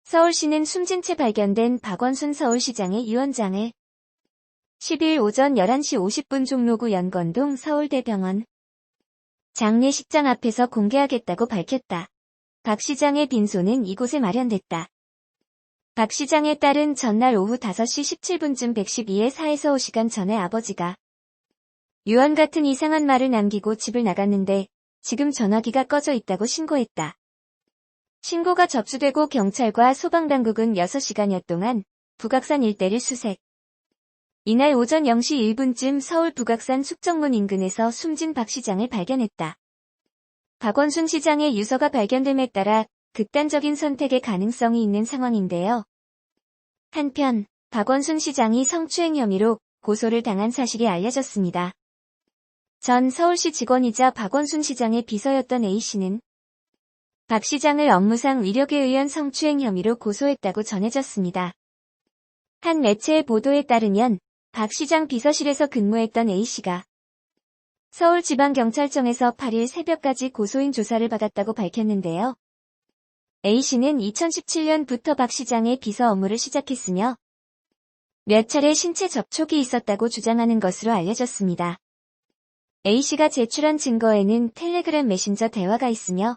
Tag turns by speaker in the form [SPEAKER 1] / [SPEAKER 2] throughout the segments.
[SPEAKER 1] 서울시는 숨진 채 발견된 박원순 서울시장의 유언장을 10일 오전 11시 50분 종로구 연건동 서울대병원 장례식장 앞에서 공개하겠다고 밝혔다. 박 시장의 빈소는 이곳에 마련됐다. 박 시장의 딸은 전날 오후 5시 17분쯤 112에 4에서 5시간 전에 아버지가 유언 같은 이상한 말을 남기고 집을 나갔는데 지금 전화기가 꺼져 있다고 신고했다. 신고가 접수되고 경찰과 소방당국은 6시간여 동안 북악산 일대를 수색. 이날 오전 0시 1분쯤 서울 북악산 숙정문 인근에서 숨진 박 시장을 발견했다. 박원순 시장의 유서가 발견됨에 따라 극단적인 선택의 가능성이 있는 상황인데요. 한편 박원순 시장이 성추행 혐의로 고소를 당한 사실이 알려졌습니다. 전 서울시 직원이자 박원순 시장의 비서였던 A씨는 박 시장을 업무상 위력에 의한 성추행 혐의로 고소했다고 전해졌습니다. 한 매체의 보도에 따르면 박 시장 비서실에서 근무했던 A씨가 서울지방경찰청에서 8일 새벽까지 고소인 조사를 받았다고 밝혔는데요. A씨는 2017년부터 박 시장의 비서 업무를 시작했으며 몇 차례 신체 접촉이 있었다고 주장하는 것으로 알려졌습니다. A씨가 제출한 증거에는 텔레그램 메신저 대화가 있으며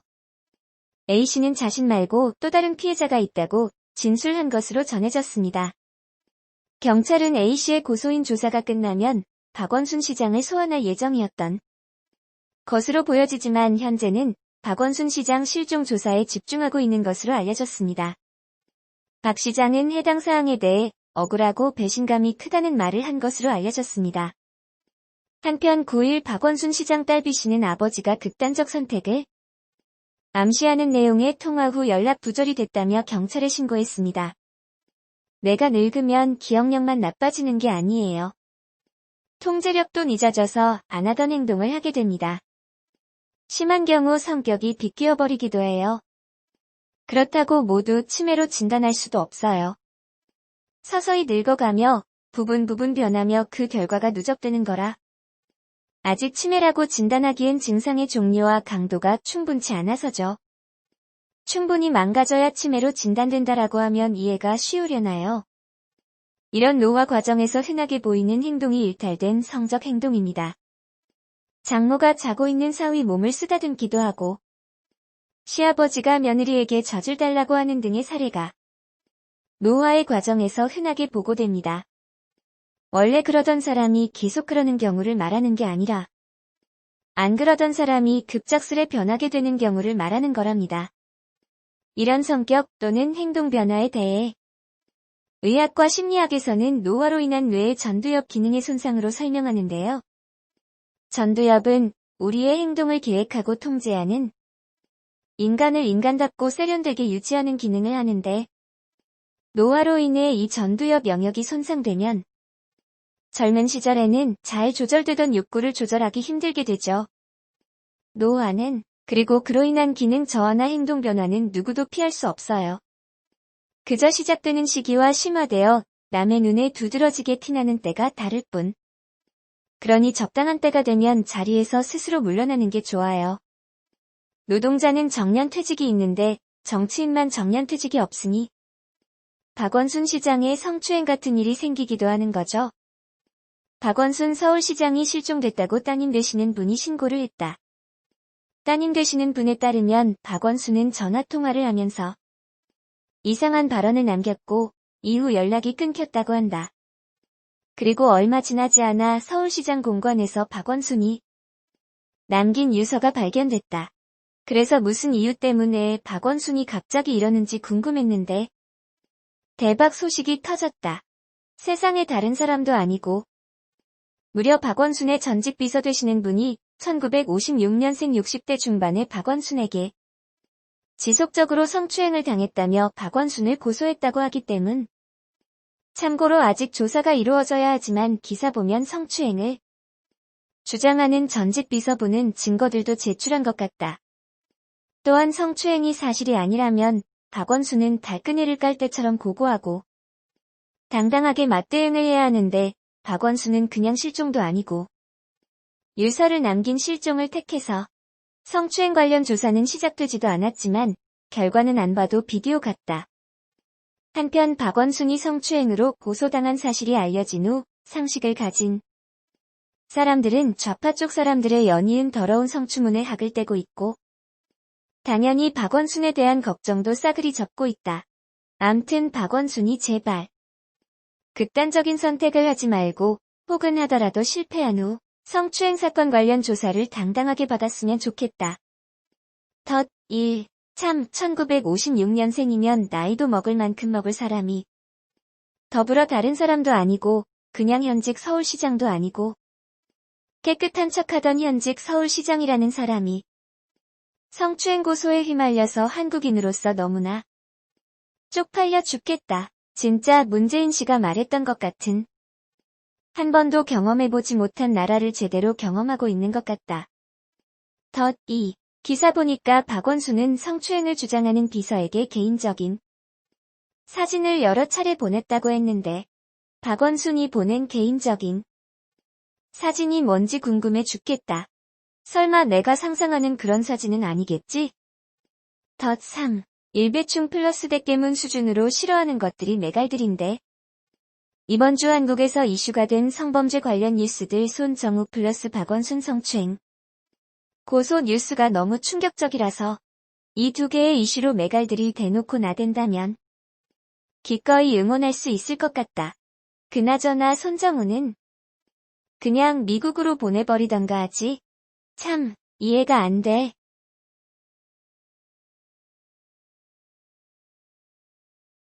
[SPEAKER 1] A씨는 자신 말고 또 다른 피해자가 있다고 진술한 것으로 전해졌습니다. 경찰은 A씨의 고소인 조사가 끝나면 박원순 시장을 소환할 예정이었던 것으로 보여지지만 현재는 박원순 시장 실종 조사에 집중하고 있는 것으로 알려졌습니다. 박 시장은 해당 사항에 대해 억울하고 배신감이 크다는 말을 한 것으로 알려졌습니다. 한편 9일 박원순 시장 딸 B씨는 아버지가 극단적 선택을 암시하는 내용의 통화 후 연락 부절이 됐다며 경찰에 신고했습니다. 내가 늙으면 기억력만 나빠지는 게 아니에요. 통제력도 늦어져서 안 하던 행동을 하게 됩니다. 심한 경우 성격이 비끼어버리기도 해요. 그렇다고 모두 치매로 진단할 수도 없어요. 서서히 늙어가며 부분 변하며 그 결과가 누적되는 거라. 아직 치매라고 진단하기엔 증상의 종류와 강도가 충분치 않아서죠. 충분히 망가져야 치매로 진단된다라고 하면 이해가 쉬우려나요? 이런 노화 과정에서 흔하게 보이는 행동이 일탈된 성적 행동입니다. 장모가 자고 있는 사위 몸을 쓰다듬기도 하고 시아버지가 며느리에게 젖을 달라고 하는 등의 사례가 노화의 과정에서 흔하게 보고됩니다. 원래 그러던 사람이 계속 그러는 경우를 말하는 게 아니라 안 그러던 사람이 급작스레 변하게 되는 경우를 말하는 거랍니다. 이런 성격 또는 행동 변화에 대해 의학과 심리학에서는 노화로 인한 뇌의 전두엽 기능의 손상으로 설명하는데요. 전두엽은 우리의 행동을 계획하고 통제하는 인간을 인간답고 세련되게 유지하는 기능을 하는데 노화로 인해 이 전두엽 영역이 손상되면 젊은 시절에는 잘 조절되던 욕구를 조절하기 힘들게 되죠. 노화는 그리고 그로 인한 기능 저하나 행동 변화는 누구도 피할 수 없어요. 그저 시작되는 시기와 심화되어 남의 눈에 두드러지게 티나는 때가 다를 뿐. 그러니 적당한 때가 되면 자리에서 스스로 물러나는 게 좋아요. 노동자는 정년퇴직이 있는데 정치인만 정년퇴직이 없으니 박원순 시장의 성추행 같은 일이 생기기도 하는 거죠. 박원순 서울시장이 실종됐다고 따님 되시는 분이 신고를 했다. 따님 되시는 분에 따르면 박원순은 전화통화를 하면서 이상한 발언을 남겼고 이후 연락이 끊겼다고 한다. 그리고 얼마 지나지 않아 서울시장 공관에서 박원순이 남긴 유서가 발견됐다. 그래서 무슨 이유 때문에 박원순이 갑자기 이러는지 궁금했는데 대박 소식이 터졌다. 세상에 다른 사람도 아니고 무려 박원순의 전직 비서 되시는 분이 1956년생 60대 중반의 박원순에게 지속적으로 성추행을 당했다며 박원순을 고소했다고 하기 때문. 참고로 아직 조사가 이루어져야 하지만 기사 보면 성추행을 주장하는 전직 비서분은 증거들도 제출한 것 같다. 또한 성추행이 사실이 아니라면 박원순은 달끈이를 깔 때처럼 고고하고 당당하게 맞대응을 해야 하는데 박원순은 그냥 실종도 아니고 유서를 남긴 실종을 택해서 성추행 관련 조사는 시작되지도 않았지만 결과는 안 봐도 비디오 같다. 한편 박원순이 성추행으로 고소당한 사실이 알려진 후 상식을 가진 사람들은 좌파 쪽 사람들의 연이은 더러운 성추문에 학을 떼고 있고 당연히 박원순에 대한 걱정도 싸그리 접고 있다. 암튼 박원순이 제발 극단적인 선택을 하지 말고 혹은 하더라도 실패한 후 성추행 사건 관련 조사를 당당하게 받았으면 좋겠다. 1. 참 1956년생이면 나이도 먹을 만큼 먹을 사람이 더불어 다른 사람도 아니고 그냥 현직 서울시장도 아니고 깨끗한 척하던 현직 서울시장이라는 사람이 성추행 고소에 휘말려서 한국인으로서 너무나 쪽팔려 죽겠다. 진짜 문재인 씨가 말했던 것 같은 한 번도 경험해보지 못한 나라를 제대로 경험하고 있는 것 같다. 2. 기사 보니까 박원순은 성추행을 주장하는 비서에게 개인적인 사진을 여러 차례 보냈다고 했는데 박원순이 보낸 개인적인 사진이 뭔지 궁금해 죽겠다. 설마 내가 상상하는 그런 사진은 아니겠지? 3. 일배충 플러스 대깨문 수준으로 싫어하는 것들이 매갈들인데 이번 주 한국에서 이슈가 된 성범죄 관련 뉴스들 손정우 플러스 박원순 성추행 고소 뉴스가 너무 충격적이라서 이 두 개의 이슈로 매갈들이 대놓고 나댄다면 기꺼이 응원할 수 있을 것 같다. 그나저나 손정우는 그냥 미국으로 보내버리던가 하지. 참 이해가 안 돼.